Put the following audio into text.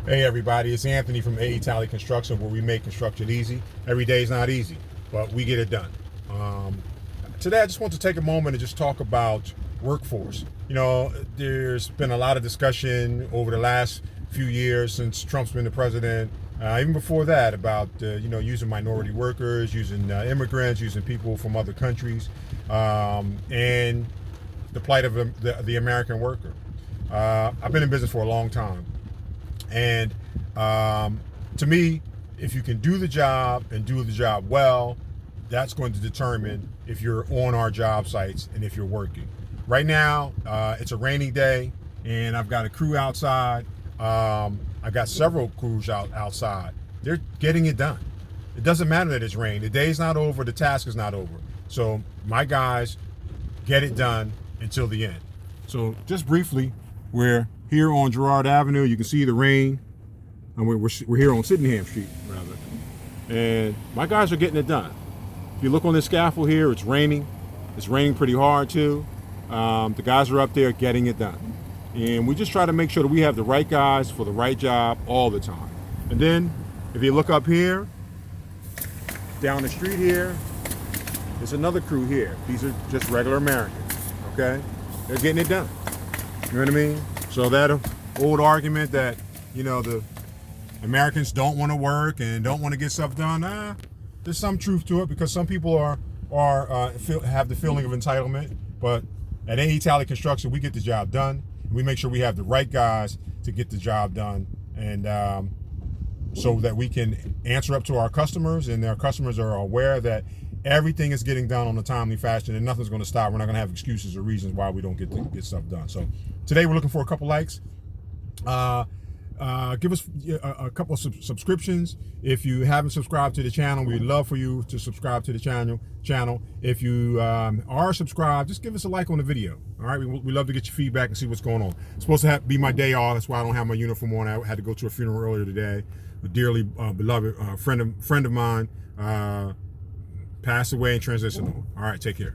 Hey everybody, it's Anthony from Talley Construction, where we make construction easy. Every day is not easy, but we get it done. Today I just want to take a moment and just talk about workforce. You know, there's been a lot of discussion over the last few years since Trump's been the president, even before that, about using minority workers, using immigrants, using people from other countries, and the plight of the American worker. I've been in business for a long time. And to me, if you can do the job and do the job well, that's going to determine if you're on our job sites and if you're working. Right now, it's a rainy day, and I've got a crew outside. I've got several crews outside. They're getting it done. It doesn't matter that it's rain. The day's not over. The task is not over. So my guys get it done until the end. So just briefly, we're here on Girard Avenue. You can see the rain, and we're here on Sydenham Street, rather. And my guys are getting it done. If you look on this scaffold here, it's raining. It's raining pretty hard too. The guys are up there getting it done. And we just try to make sure that we have the right guys for the right job all the time. And then, if you look up here, down the street here, there's another crew here. These are just regular Americans, okay? They're getting it done. You know what I mean? So that old argument that, the Americans don't want to work and don't want to get stuff done, there's some truth to it, because some people have the feeling of entitlement. But at Talley Construction, we get the job done. We make sure we have the right guys to get the job done, and so that we can answer up to our customers, and our customers are aware that everything is getting done on a timely fashion, and nothing's going to stop. We're not going to have excuses or reasons why we don't get stuff done. So today we're looking for a couple likes. Give us a couple of subscriptions. If you haven't subscribed to the channel, we'd love for you to subscribe to the channel. If you are subscribed, just give us a like on the video. All right, we love to get your feedback and see what's going on. It's supposed to be my day off. That's why I don't have my uniform on. I had to go to a funeral earlier today. A dearly beloved friend of mine passed away and transitioned on. All right, take care.